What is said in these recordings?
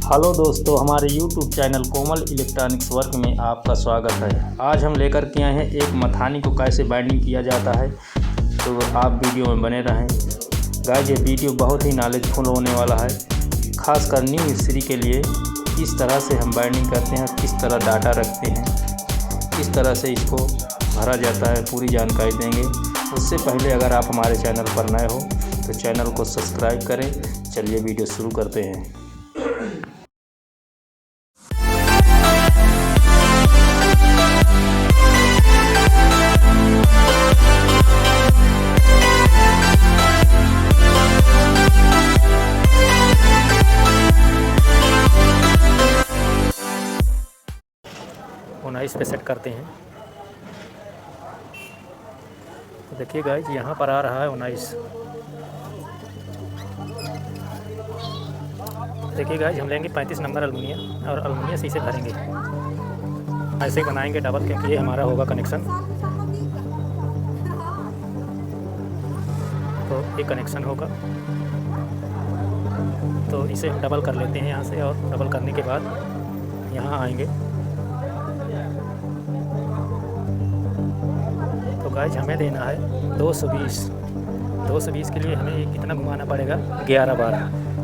Hello दोस्तों, हमारे YouTube channel कोमल electronics work में आपका स्वागत है। आज हम लेकर के आए हैं एक मथानी को कैसे बाइंडिंग किया जाता है, तो आप वीडियो में बने रहें। गाइस, ये वीडियो बहुत ही नॉलेजफुल होने वाला है, खासकर न्यू मिस्त्री के लिए। किस तरह से हम बाइंडिंग करते हैं, किस तरह डाटा रखते हैं, किस तरह से इसको भरा जाता है, पूरी जानकारी देंगे। उससे पहले अगर आप हमारे चैनल पर नए हो तो चैनल को सब्सक्राइब करें। चलिए वीडियो शुरू करते हैं। इस पे सेट करते हैं। तो देखिए गाइस, यहाँ पर आ रहा है 19। देखिए गाइस, हम लेंगे 35 नंबर अलमुनिया और अलमुनिया से इसे भरेंगे। ऐसे बनाएंगे डबल, क्योंकि ये हमारा होगा कनेक्शन। तो ये कनेक्शन होगा, तो इसे हम डबल कर लेते हैं यहाँ से। और डबल करने के बाद यहाँ आएंगे। तो गाइस, हमें देना है 220 के लिए हमें कितना घुमाना पड़ेगा, 11 बार।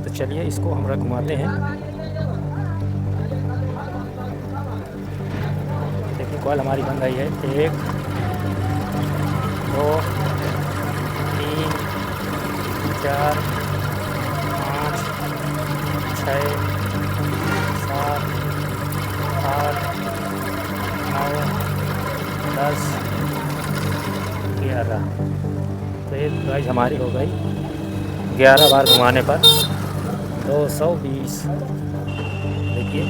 तो चलिए इसको हम घुमाते हैं। देखिए कॉइल हमारी बन रही है। 1 2 3 4 5 6 7 8 9 10 11। तो ये गाइस हमारी हो गई 11 बार घुमाने पर 220। देखिए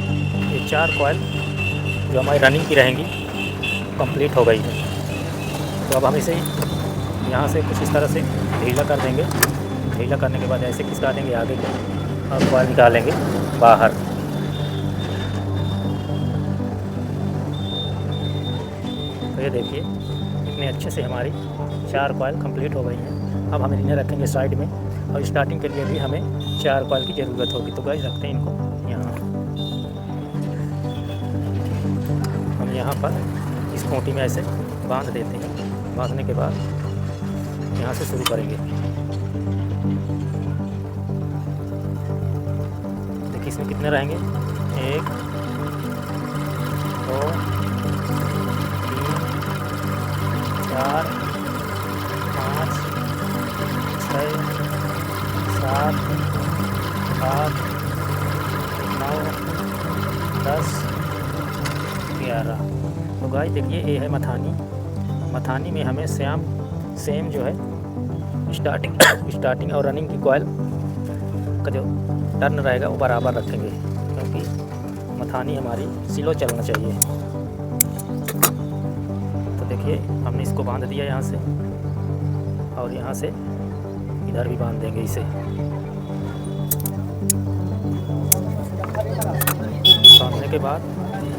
ये 4 कॉइल जो हमारी रनिंग की रहेंगी कंप्लीट हो गई है। तो अब हम इसे यहाँ से कुछ इस तरह से ढीला कर देंगे। ढीला करने के बाद ऐसे खिसका देंगे आगे को और कॉइल निकालेंगे बाहर। तो ये देखिए इतने अच्छे से हमारी 4 कॉइल कंप्लीट हो गई हैं। अब हम इन्हें रखेंगे साइड में, और स्टार्टिंग के लिए भी हमें 4 कॉइल की ज़रूरत होगी। तो गाइस रखते हैं इनको यहाँ। हम यहाँ पर इस खूंटी में ऐसे बांध देते हैं। बांधने के बाद यहाँ से शुरू करेंगे। देखिए इसमें कितने रहेंगे, 1 2 3 4 5 6 7 8 9 10 11। तो गाइस देखिए ये है मथानी में हमें सेम जो है स्टार्टिंग और रनिंग की कॉइल का जो टर्न रहेगा वो बराबर रखेंगे, क्योंकि मथानी हमारी स्लो चलना चाहिए। तो देखिए हमने इसको बांध दिया यहाँ से, और यहाँ से इधर भी बांध देंगे इसे। बांधने के बाद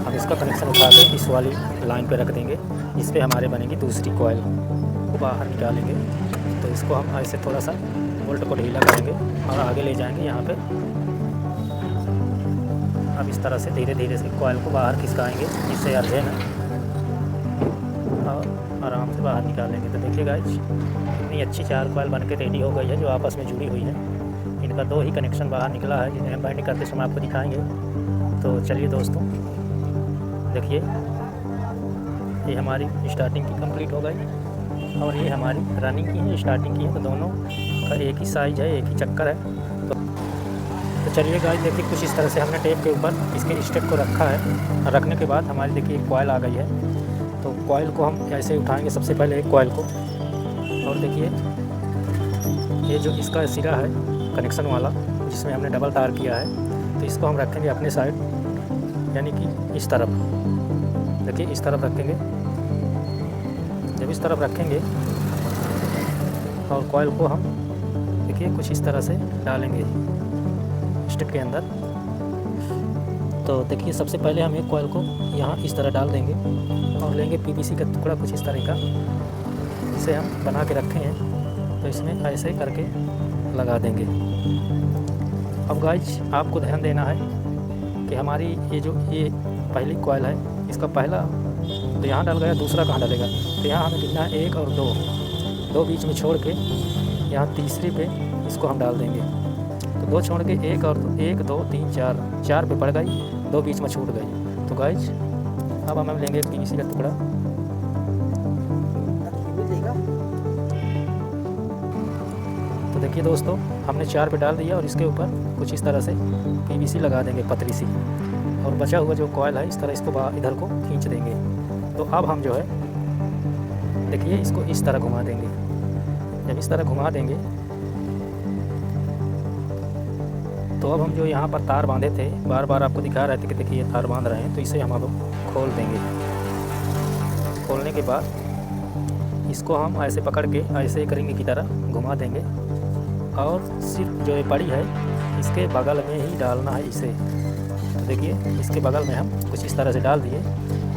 हम इसका कनेक्शन उठा के इस वाली लाइन पे रख देंगे। इस पे हमारे बनेगी दूसरी कॉइल को बाहर निकालेंगे। तो इसको हम ऐसे थोड़ा सा बोल्ट को ढीला करेंगे और आगे ले जाएंगे यहाँ पे। अब इस तरह से धीरे धीरे से कॉइल को बाहर खिसकाएंगे, जिससे अर्जे ना और आराम से बाहर निकालेंगे। तो देखिए गाइस इतनी अच्छी 4 कॉइल बन के रेडी हो गई है, जो आपस में जुड़ी हुई है। इनका 2 ही कनेक्शन बाहर निकला है, जिन्हें हम बाइंडिंग करते समय आपको दिखाएंगे। तो चलिए दोस्तों देखिए, ये हमारी स्टार्टिंग की कंप्लीट हो गई, और ये हमारी रनिंग की है, स्टार्टिंग की है। तो दोनों का एक ही साइज है, एक ही चक्कर है। तो चलिए गाइस देखिए, कुछ इस तरह से हमने टेप के ऊपर इसके स्टेप को रखा है। रखने के बाद हमारी देखिए एक कॉइल आ गई है। तो कॉइल को हम कैसे उठाएंगे, सबसे पहले एक कॉइल को, और देखिए ये जो इसका सिरा है कनेक्शन वाला, जिसमें हमने डबल तार किया है, तो इसको हम रखेंगे अपने साइड, यानी कि इस तरफ। देखिए इस तरफ रखेंगे। जब इस तरफ रखेंगे और कॉइल को हम देखिए कुछ इस तरह से डालेंगे स्टेप के अंदर। तो देखिए सबसे पहले हम एक कॉइल को यहाँ इस तरह डाल देंगे, और लेंगे पीवीसी का टुकड़ा कुछ इस तरह का, इसे हम बना के रखे हैं। तो इसमें ऐसे करके लगा देंगे। अब गाइज आपको ध्यान देना है कि हमारी ये पहली कॉइल है, इसका पहला तो यहाँ डल गया, दूसरा कहाँ डलेगा। तो यहाँ हमें गिनना है 1 और 2 बीच में छोड़ के यहाँ तीसरी पे इसको हम डाल देंगे। तो 2 छोड़ के 1 और 1 2 3 4 पे पड़ गई, 2 बीच में छूट गई। तो गाइज अब हम लेंगे एक PVC का टुकड़ा। तो देखिए दोस्तों, हमने 4 पे डाल दिया और इसके ऊपर कुछ इस तरह से PVC लगा देंगे पतली सी, और बचा हुआ जो कॉयल है इस तरह इसको इधर को खींच देंगे। तो अब हम जो है देखिए इसको इस तरह घुमा देंगे। जब इस तरह घुमा देंगे तो अब हम जो यहाँ पर तार बांधे थे, बार बार आपको दिखा रहे थे कि देखिए ये तार बांध रहे हैं, तो इसे हम अब खोल देंगे। खोलने के बाद इसको हम ऐसे पकड़ के ऐसे एक रिंग की तरह घुमा देंगे, और सिर्फ जो ये पड़ी है इसके बगल में ही डालना है इसे। तो देखिए इसके बगल में हम कुछ इस तरह से डाल दिए,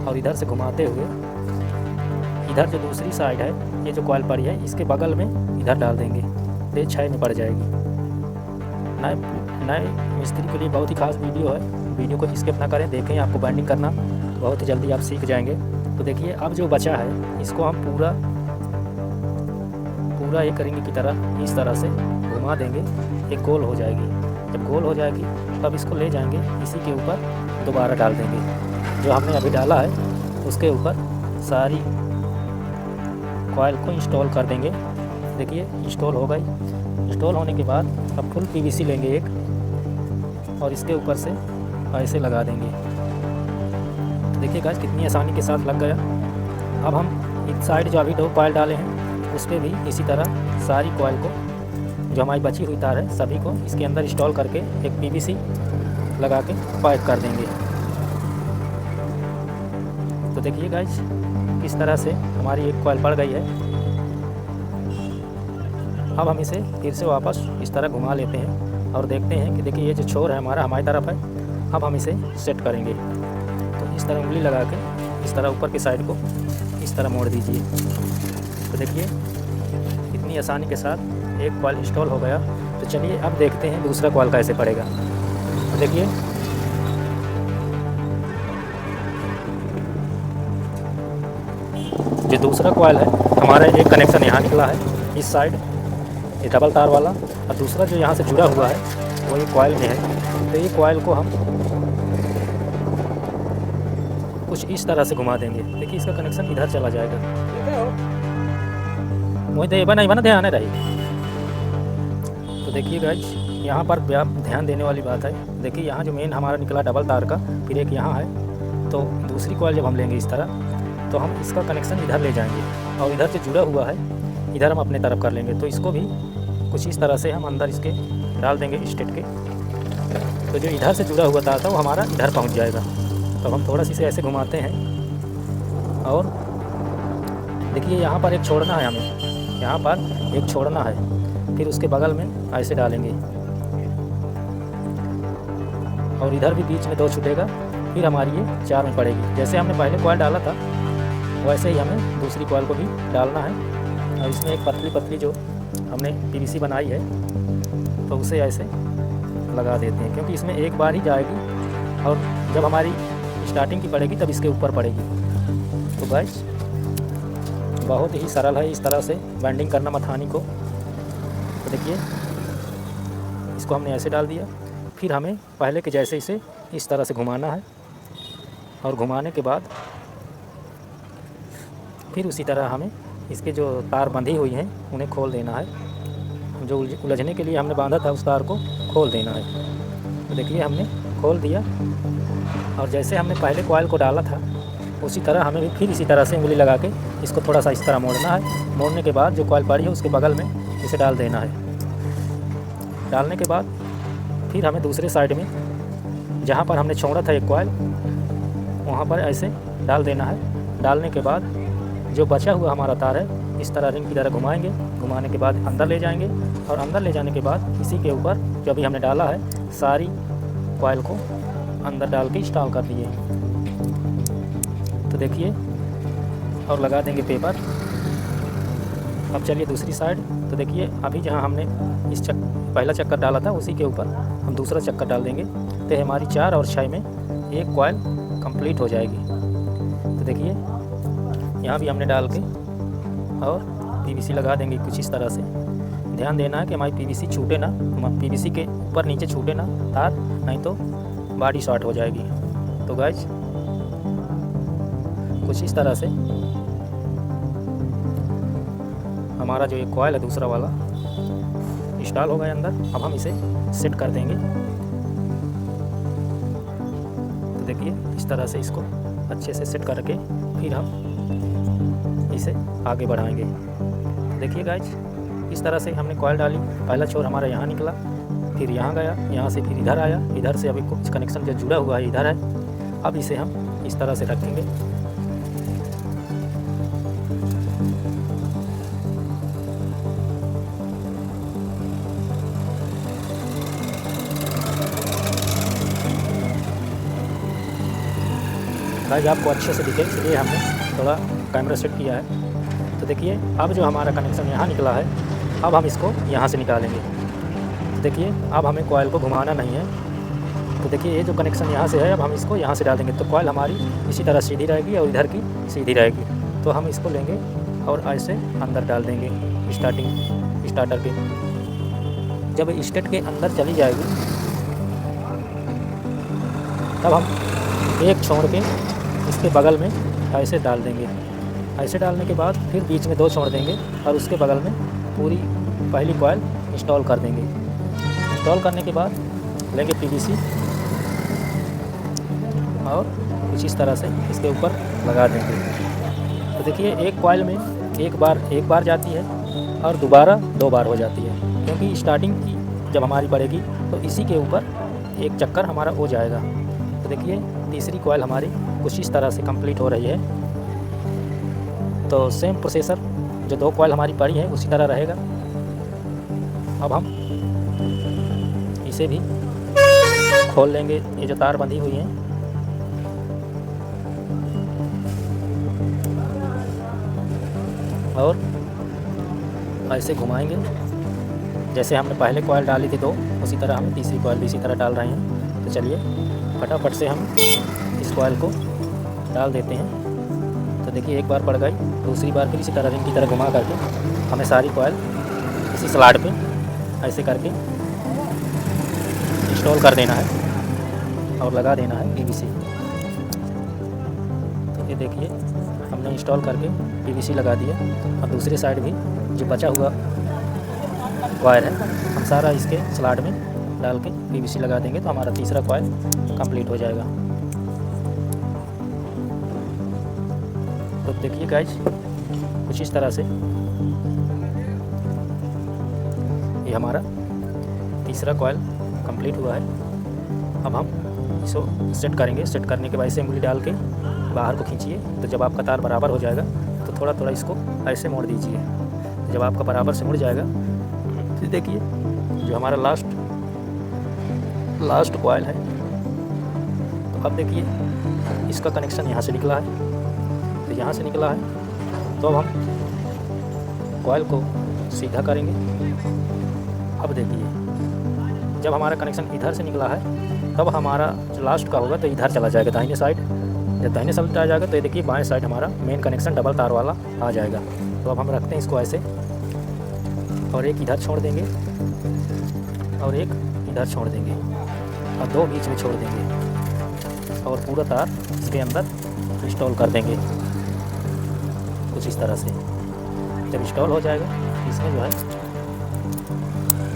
और इधर से घुमाते हुए इधर जो दूसरी साइड है, ये जो कॉइल पड़ी है इसके बगल में इधर डाल देंगे, तो 6 में पड़ जाएगी। नए मिस्त्री के लिए बहुत ही खास वीडियो है, वीडियो को स्किप ना करें, देखें। आपको बाइंडिंग करना बहुत ही जल्दी आप सीख जाएंगे। तो देखिए अब जो बचा है इसको हम पूरा एक रिंग की तरह इस तरह से घुमा देंगे, एक गोल हो जाएगी। जब गोल हो जाएगी तब इसको ले जाएंगे, इसी के ऊपर दोबारा डाल देंगे। जो हमने अभी डाला है उसके ऊपर सारी कॉइल को इंस्टॉल कर देंगे। देखिए इंस्टॉल हो गई। इंस्टॉल होने के बाद अब फुल PVC लेंगे एक, और इसके ऊपर से ऐसे लगा देंगे। तो देखिए गाइस कितनी आसानी के साथ लग गया। अब हम इस साइड जो अभी 2 कॉइल डाले हैं उस पर भी इसी तरह सारी कॉइल को, जो हमारी बची हुई तार है सभी को इसके अंदर इंस्टॉल करके एक PVC लगा के पैक कर देंगे। तो देखिए गाइस किस तरह से हमारी एक कॉइल पड़ गई है। अब हम इसे फिर से वापस इस तरह घुमा लेते हैं और देखते हैं कि देखिए ये जो छोर है हमारी तरफ है। अब हम इसे सेट करेंगे। तो इस तरह उंगली लगा के इस तरह ऊपर की साइड को इस तरह मोड़ दीजिए। तो देखिए कितनी आसानी के साथ एक कॉइल इंस्टॉल हो गया। तो चलिए अब देखते हैं दूसरा कॉइल कैसे पड़ेगा। तो देखिए जो दूसरा कॉइल है हमारा एक कनेक्शन यहाँ निकला है इस साइड, ये डबल तार वाला, और दूसरा जो यहाँ से जुड़ा हुआ है वो ये कॉइल में है। तो ये कॉइल को हम कुछ इस तरह से घुमा देंगे। देखिए इसका कनेक्शन इधर चला जाएगा। वही नहीं बना ध्यान रही। तो देखिए गाइस यहाँ पर ध्यान देने वाली बात है। देखिए यहाँ जो मेन हमारा निकला डबल तार का, फिर एक यहाँ है। तो दूसरी कॉइल जब हम लेंगे इस तरह, तो हम इसका कनेक्शन इधर ले जाएंगे, और इधर से जुड़ा हुआ है इधर हम अपने तरफ कर लेंगे। तो इसको भी कुछ इस तरह से हम अंदर इसके डाल देंगे स्टेट के। तो जो इधर से जुड़ा हुआ तार था वो हमारा इधर पहुंच जाएगा। तो हम थोड़ा सी इसे ऐसे घुमाते हैं, और देखिए यहाँ पर एक छोड़ना है, हमें यहाँ पर एक छोड़ना है, फिर उसके बगल में ऐसे डालेंगे, और इधर भी बीच में 2 छूटेगा, फिर हमारी ये 4 में पड़ेगी। जैसे हमने पहले कॉइल डाला था वैसे ही हमें दूसरी कॉइल को भी डालना है। और इसमें एक पतली पतली जो हमने PVC बनाई है तो उसे ऐसे लगा देते हैं, क्योंकि इसमें एक बार ही जाएगी, और जब हमारी स्टार्टिंग की पड़ेगी तब इसके ऊपर पड़ेगी। तो गाइस बहुत ही सरल है इस तरह से बाइंडिंग करना मथानी को। तो देखिए इसको हमने ऐसे डाल दिया, फिर हमें पहले के जैसे इसे इस तरह से घुमाना है, और घुमाने के बाद फिर उसी तरह हमें इसके जो तार बंधी हुई हैं उन्हें खोल देना है। जो उलझने के लिए हमने बांधा था उस तार को खोल देना है। तो देखिए हमने खोल दिया, और जैसे हमने पहले कॉइल को डाला था उसी तरह हमें भी फिर इसी तरह से उंगली लगा के इसको थोड़ा सा इस तरह मोड़ना है। मोड़ने के बाद जो कॉइल पड़ी है उसके बगल में इसे डाल देना है। डालने के बाद फिर हमें दूसरे साइड में जहाँ पर हमने छोड़ा था एक कॉइल वहाँ पर ऐसे डाल देना है। डालने के बाद जो बचा हुआ हमारा तार है इस तरह रिंग की तरह घुमाएंगे। घुमाने के बाद अंदर ले जाएंगे, और अंदर ले जाने के बाद इसी के ऊपर जो अभी हमने डाला है सारी कॉइल को अंदर डाल के इंस्टॉल कर दिए। तो देखिए, और लगा देंगे पेपर। अब चलिए दूसरी साइड। तो देखिए अभी जहाँ हमने पहला चक्कर डाला था उसी के ऊपर हम दूसरा चक्कर डाल देंगे, लगते हैं हमारी 4 और 6 में एक कॉयल कंप्लीट हो जाएगी। तो देखिए यहाँ भी हमने डाल के और पीवीसी लगा देंगे कुछ इस तरह से। ध्यान देना है कि हमारी पीवीसी छूटे ना, पीवीसी के ऊपर नीचे छूटे ना तार, नहीं तो बॉडी शॉर्ट हो जाएगी। तो गाइस कुछ इस तरह से हमारा जो एक कॉयल है दूसरा वाला इंस्टॉल हो गया अंदर। अब हम इसे सेट कर देंगे। तो देखिए इस तरह से इसको अच्छे से सेट करके फिर हम इसे आगे बढ़ाएंगे। देखिए गाइस इस तरह से हमने कॉयल डाली, पहला छोर हमारा यहाँ निकला, फिर यहाँ गया, यहाँ से फिर इधर आया, इधर से अभी कुछ कनेक्शन जो जुड़ा हुआ है इधर है। अब इसे हम इस तरह से रखेंगे। गाइस आपको अच्छे से दिखे इसलिए हमने थोड़ा कैमरा सेट किया है। तो देखिए अब जो हमारा कनेक्शन यहाँ निकला है, अब हम इसको यहाँ से निकालेंगे। तो देखिए अब हमें कॉयल को घुमाना नहीं है। तो देखिए ये जो कनेक्शन यहाँ से है, अब हम इसको यहाँ से डाल देंगे तो कॉयल हमारी इसी तरह सीधी रहेगी और इधर की सीधी रहेगी। तो हम इसको लेंगे और ऐसे अंदर डाल देंगे स्टार्टर के। जब स्टेट के अंदर चली जाएगी तब हम एक छोड़ के इसके बगल में ऐसे डाल देंगे। ऐसे डालने के बाद फिर बीच में 2 छोड़ देंगे और उसके बगल में पूरी पहली कॉयल इंस्टॉल कर देंगे। इंस्टॉल करने के बाद लेंगे पीवीसी और कुछ इस तरह से इसके ऊपर लगा देंगे। तो देखिए एक कॉयल में एक बार जाती है और दोबारा 2 बार हो जाती है, क्योंकि स्टार्टिंग की जब हमारी पड़ेगी तो इसी के ऊपर एक चक्कर हमारा हो जाएगा। तो देखिए तीसरी कॉयल हमारी कुछ इस तरह से कंप्लीट हो रही है। तो सेम प्रोसेसर जो 2 कॉयल हमारी पड़ी है उसी तरह रहेगा। अब हम इसे भी खोल लेंगे, ये जो तार बंधी हुई हैं। और ऐसे घुमाएंगे जैसे हमने पहले कॉयल डाली थी 2, उसी तरह हम तीसरी कॉयल भी इसी तरह डाल रहे हैं। तो चलिए फटाफट से हम इस कॉयल को डाल देते हैं। तो देखिए एक बार पड़ गई, दूसरी बार फिर इसी तरह रिंग की तरह घुमा करके हमें सारी कॉयल इसी स्लॉट पे ऐसे करके इंस्टॉल कर देना है और लगा देना है पीवीसी। तो ये देखिए हमने इंस्टॉल करके पीवीसी लगा दिया। अब दूसरी साइड भी जो बचा हुआ वायर है हम सारा इसके स्लॉट में डाल के पीवीसी लगा देंगे तो हमारा तीसरा कॉयल कंप्लीट हो जाएगा। तो देखिए गाइस कुछ इस तरह से ये हमारा तीसरा कॉयल कंप्लीट हुआ है। अब हम इसको सेट करेंगे। सेट करने के बाद इसे उंगली डाल के बाहर को खींचिए। तो जब आपका तार बराबर हो जाएगा तो थोड़ा थोड़ा इसको ऐसे मोड़ दीजिए। जब आपका बराबर से मुड़ जाएगा तो देखिए जो हमारा लास्ट कॉयल है। तो अब देखिए इसका कनेक्शन यहाँ से निकला है, तो यहाँ से निकला है। तो अब हम कॉयल को सीधा करेंगे। अब देखिए जब हमारा कनेक्शन इधर से निकला है तब हमारा जो लास्ट का होगा तो इधर चला जाएगा दाहिने साइड। जब दाहिने साइड आ जाएगा तो ये देखिए बाएं साइड हमारा मेन कनेक्शन डबल तार वाला आ जाएगा। तो अब हम रखते हैं इसको ऐसे और एक इधर छोड़ देंगे और एक इधर छोड़ देंगे और 2 बीच में छोड़ देंगे और पूरा तार इसके अंदर इंस्टॉल कर देंगे कुछ इस तरह से। जब इंस्टॉल हो जाएगा इसमें जो है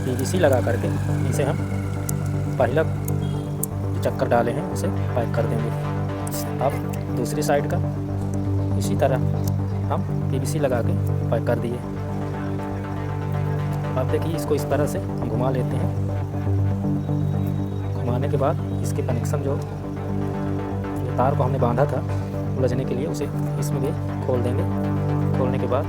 पीवीसी लगा करके इसे हम पहला जो चक्कर डाले हैं उसे पैक कर देंगे। अब दूसरी साइड का इसी तरह हम पीवीसी लगा के पैक कर दिए। अब देखिए इसको इस तरह से हम घुमा लेते हैं। घुमाने के बाद इसके कनेक्शन जो तार को हमने बांधा था उलझने के लिए उसे इसमें भी खोल देंगे। खोलने के बाद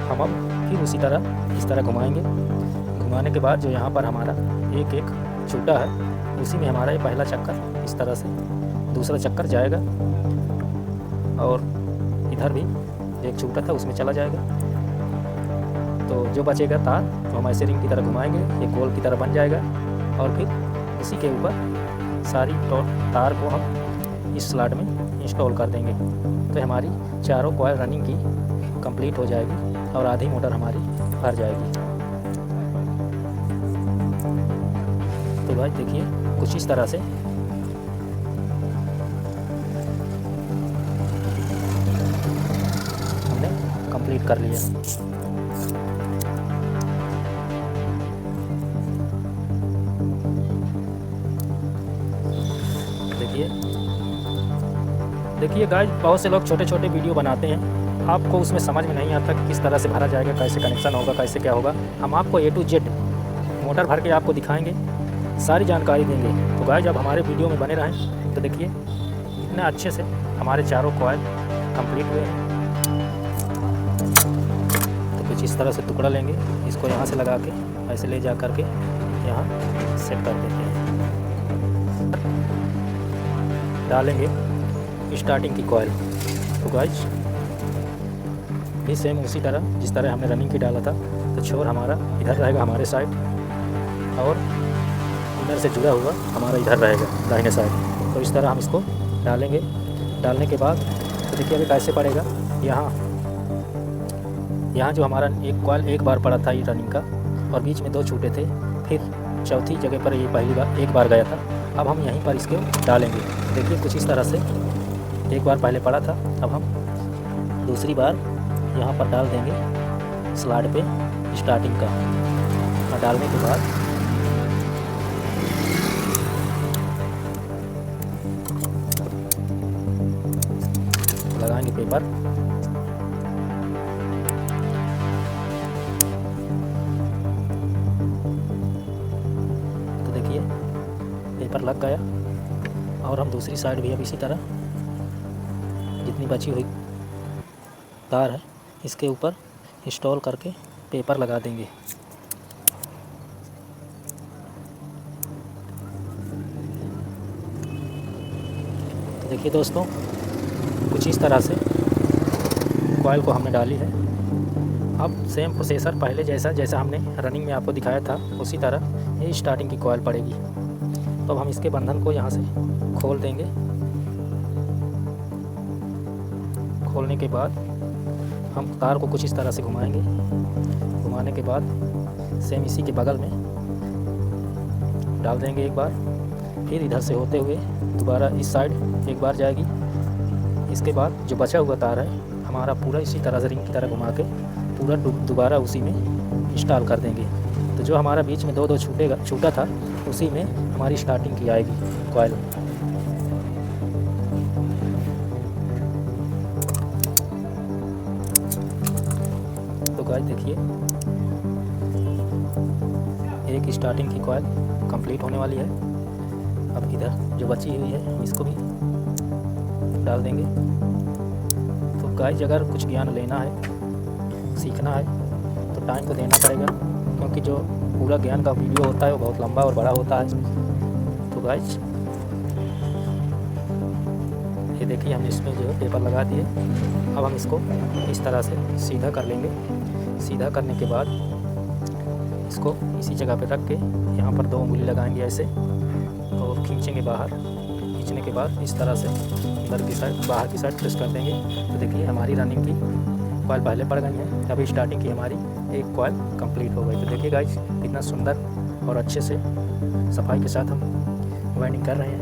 हम अब फिर उसी तरह इस तरह घुमाएंगे। घुमाने के बाद जो यहाँ पर हमारा एक छूटा है उसी में हमारा ये पहला चक्कर इस तरह से दूसरा चक्कर जाएगा और इधर भी एक छूटा था उसमें चला जाएगा। तो जो बचेगा तार तो हम ऐसे रिंग की तरह घुमाएंगे, एक गोल की तरह बन जाएगा और फिर उसी के ऊपर सारी तार को हम इस स्लॉट में इंस्टॉल कर देंगे। तो हमारी चारों कॉइल रनिंग की कंप्लीट हो जाएगी और आधी मोटर हमारी भर जाएगी। तो भाई देखिए कुछ इस तरह से हमने कंप्लीट कर लिया। देखिए गाइस, बहुत से लोग छोटे छोटे वीडियो बनाते हैं, आपको उसमें समझ में नहीं आता कि किस तरह से भरा जाएगा, कैसे कनेक्शन होगा, कैसे क्या होगा। हम आपको A to Z मोटर भर के आपको दिखाएंगे, सारी जानकारी देंगे। तो गाइस जब हमारे वीडियो में बने रहें तो देखिए इतने अच्छे से हमारे चारों कॉइल कंप्लीट हुए हैं। तो कुछ इस तरह से टुकड़ा लेंगे, इसको यहाँ से लगा के ऐसे ले जा कर के यहाँ सेट कर देते हैं। डालेंगे स्टार्टिंग की कॉइल। तो गाइस भी सेम उसी तरह जिस तरह हमने रनिंग की डाला था, तो छोर हमारा इधर रहेगा हमारे साइड और इधर से जुड़ा हुआ हमारा इधर रहेगा दाहिने साइड। तो इस तरह हम इसको डालेंगे। डालने के बाद तो देखिए अभी कैसे पड़ेगा। यहाँ जो हमारा एक कॉइल एक बार पड़ा था ये रनिंग का और बीच में 2 छूटे थे, फिर चौथी जगह पर ये पहली बार एक बार गया था। अब हम यहीं पर इसको डालेंगे। देखिए कुछ इस तरह से एक बार पहले पड़ा था, अब हम दूसरी बार यहाँ पर डाल देंगे स्लॉट पे स्टार्टिंग का। और डालने के बाद लगाएंगे पेपर। तो देखिए पेपर लग गया और हम दूसरी साइड भी अब इसी तरह जितनी बची हुई तार है इसके ऊपर इंस्टॉल करके पेपर लगा देंगे। तो देखिए दोस्तों कुछ इस तरह से कॉइल को हमने डाली है। अब सेम प्रोसेसर पहले जैसा हमने रनिंग में आपको दिखाया था उसी तरह ये स्टार्टिंग की कॉइल पड़ेगी। तो अब हम इसके बंधन को यहाँ से खोल देंगे। खोलने के बाद हम तार को कुछ इस तरह से घुमाएंगे। घुमाने के बाद सेम इसी के बगल में डाल देंगे एक बार, फिर इधर से होते हुए दोबारा इस साइड एक बार जाएगी। इसके बाद जो बचा हुआ तार है हमारा पूरा इसी तरह से रिंग की तरह घुमा के पूरा दोबारा उसी में इंस्टॉल कर देंगे। तो जो हमारा बीच में 2 छूटा था उसी में हमारी स्टार्टिंग की आएगी कॉइल। तो गाइस देखिए एक स्टार्टिंग की कॉइल कंप्लीट होने वाली है। अब इधर जो बची हुई है इसको भी डाल देंगे। तो गाइस अगर कुछ ज्ञान लेना है, सीखना है तो टाइम को देना पड़ेगा, क्योंकि जो पूरा ज्ञान का वीडियो होता है वो बहुत लंबा और बड़ा होता है। तो गाइस ये देखिए हमने इसमें जो पेपर लगा दिए। अब हम इसको इस तरह से सीधा कर लेंगे। सीधा करने के बाद इसको इसी जगह पे रख के यहाँ पर 2 उंगली लगाएंगे ऐसे और खींचेंगे बाहर। खींचने के बाद इस तरह से अंदर की साइड बाहर की साइड प्रेस कर देंगे। तो देखिए हमारी रनिंग की कॉइल पहले पड़ गई है। अभी स्टार्टिंग की हमारी एक कॉइल कंप्लीट हो गई। तो देखिए गाइस कितना सुंदर और अच्छे से सफाई के साथ हम वाइंडिंग कर रहे हैं।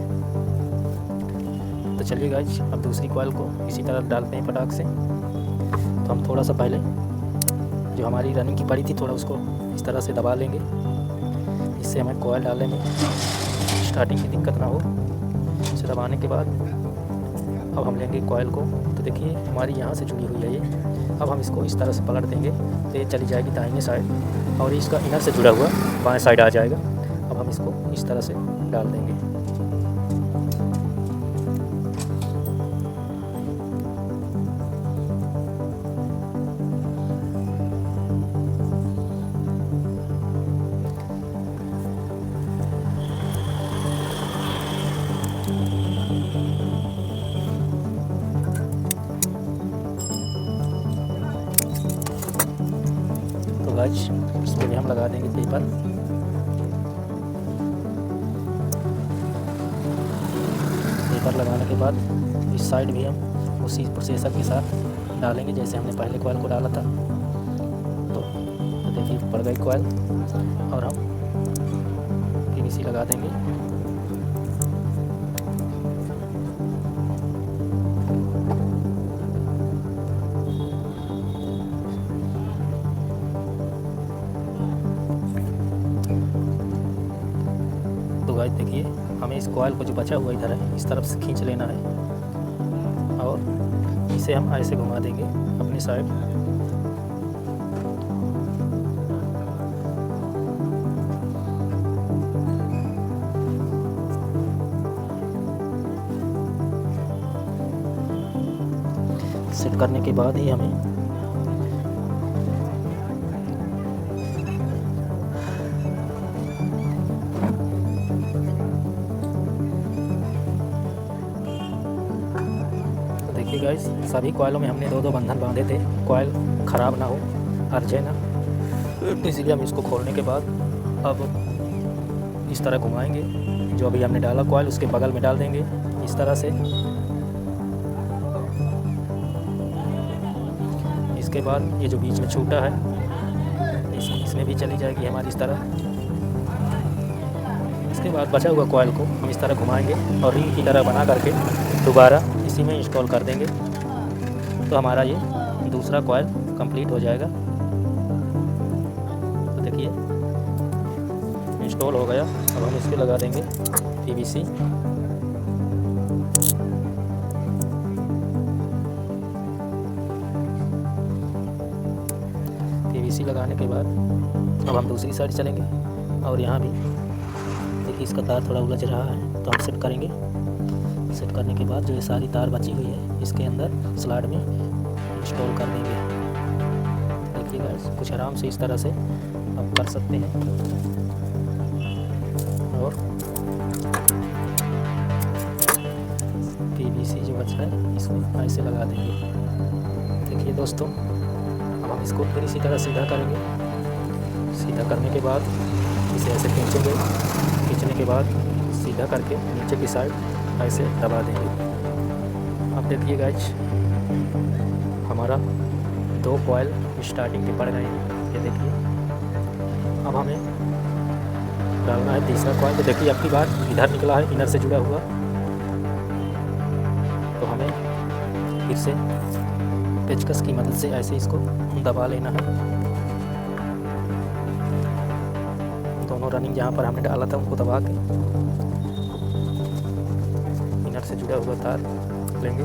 तो चलिए गाइस अब दूसरी कॉइल को इसी तरह डालते हैं फटाक से। तो हम थोड़ा सा पहले जो हमारी रनिंग की पड़ी थी थोड़ा उसको इस तरह से दबा लेंगे, इससे हमें कॉइल डालने में स्टार्टिंग की दिक्कत ना हो। इसे दबाने के बाद अब हम लेंगे कॉइल को। तो देखिए हमारी यहाँ से जुड़ी हुई है ये। अब हम इसको इस तरह से पलट देंगे तो ये चली जाएगी दाहिने साइड और इसका इनर से जुड़ा हुआ बाएं साइड आ जाएगा। अब हम इसको इस तरह से डाल देंगे। यहीं पर। पेपर लगाने के बाद इस साइड भी हम उसी प्रोसेसर के साथ डालेंगे जैसे हमने पहले कॉइल को डाला था। तो देखिए पड़ गई कॉइल और हम पीवीसी लगा देंगे। तो गाइस देखिए हमें इस कॉइल को जो बचा हुआ इधर है इस तरफ से खींच लेना है और इसे हम ऐसे घुमा देंगे अपनी साइड। सेट करने के बाद ही हमें देखिए गाइस सभी कॉइलों में हमने 2-2 बंधन बांधे थे, कॉइल ख़राब ना हो, अर्जे ना। तो इसीलिए हम इसको खोलने के बाद अब इस तरह घुमाएंगे। जो अभी हमने डाला कॉइल उसके बगल में डाल देंगे इस तरह से। इसके बाद ये जो बीच में छूटा है इसमें भी चली जाएगी हमारी इस तरह। इसके बाद बचा हुआ कॉइल को हम इस तरह घुमाएंगे और रिंग की तरह बना करके दोबारा इसी में इंस्टॉल कर देंगे। तो हमारा ये दूसरा कॉइल कंप्लीट हो जाएगा। तो देखिए इंस्टॉल हो गया। अब हम इस पर लगा देंगे पीवीसी। पीवीसी लगाने के बाद अब हम दूसरी साइड चलेंगे और यहाँ भी देखिए इसका तार थोड़ा उलझ रहा है तो हम सेट करेंगे। सेट करने के बाद जो ये सारी तार बची हुई है इसके अंदर स्लॉट में इंस्टॉल कर देंगे। देखिए गाइस कुछ आराम से इस तरह से आप कर सकते हैं और पीवीसी जो बचा है इसमें ऐसे लगा देंगे। देखिए दोस्तों अब हम इसको फिर इसी तरह सीधा करेंगे। सीधा करने के बाद इसे ऐसे खींचेंगे। खींचने के बाद सीधा करके नीचे की साइड ऐसे दबा देंगे। अब देखिए गाइस हमारा 2 कॉइल स्टार्टिंग के पड़ गए हैं। ये देखिए अब हमें डालना है तीसरा कॉइल। तो देखिए अब की बार इधर निकला है इनर से जुड़ा हुआ। तो हमें फिर से पेचकस की मदद से ऐसे इसको दबा लेना है। दोनों रनिंग जहाँ पर हमने डाला था उनको दबा के इनर से जुड़ा हुआ तार लेंगे।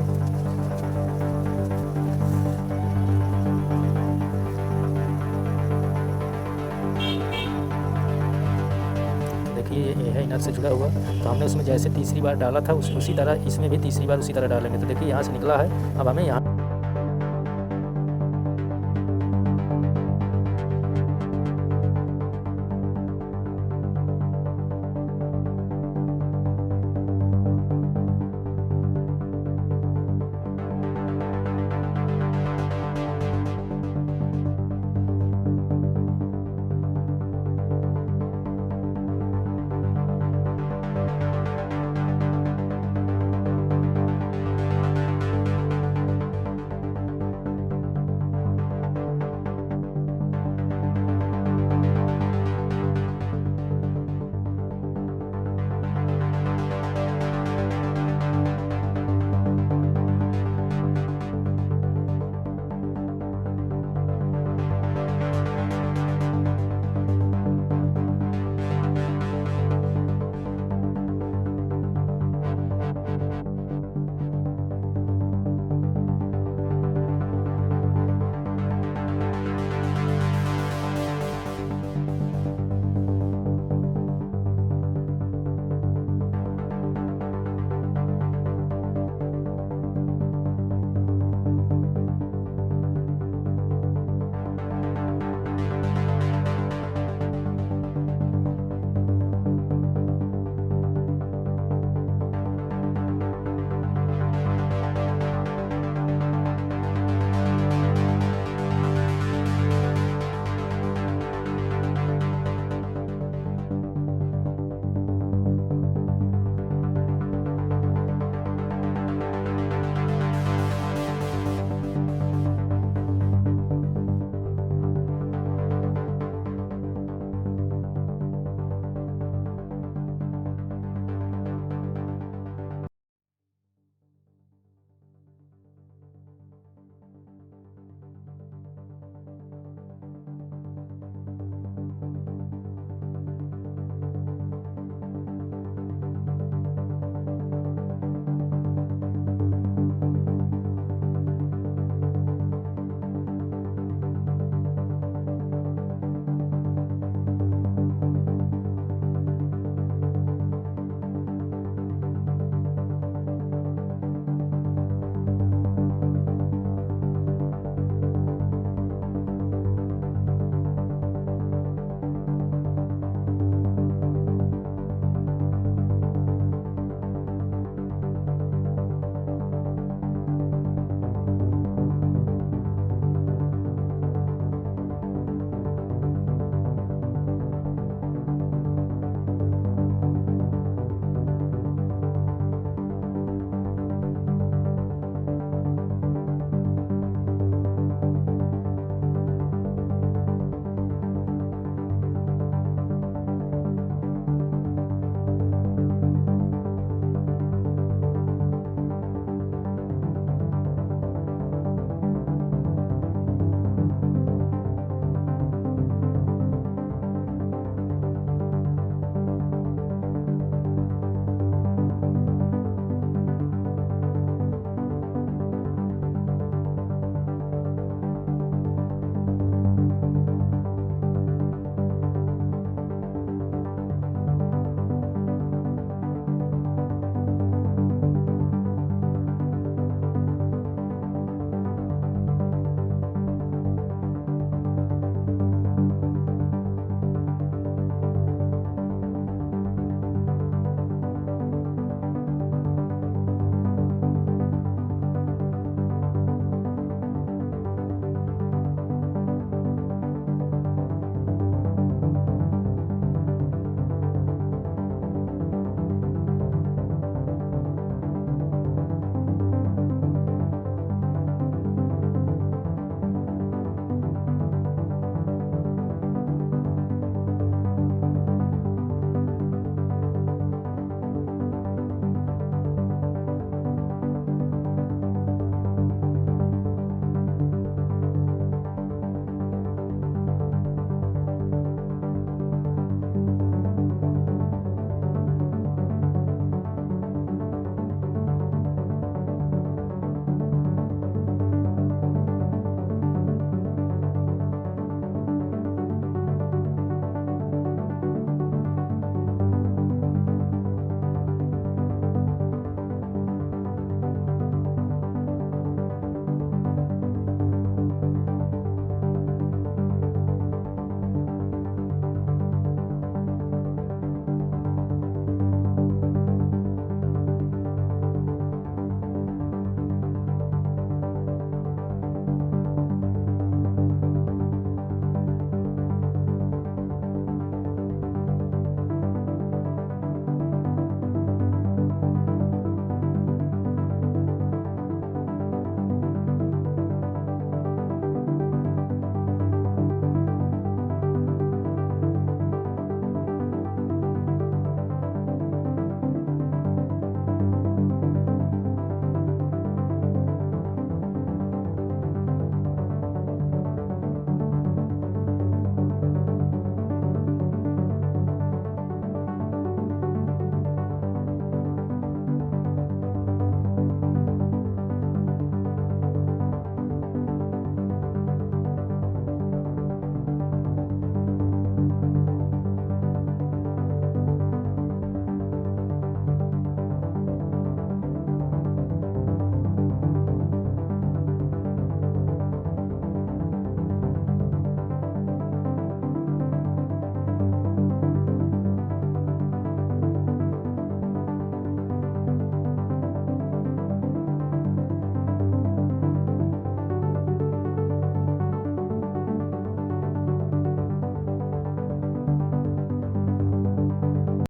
देखिए ये है इनर से जुड़ा हुआ। तो हमने उसमें जैसे तीसरी बार डाला था उसी तरह इसमें भी तीसरी बार उसी तरह डालेंगे। तो देखिए यहाँ से निकला है। अब हमें यहाँ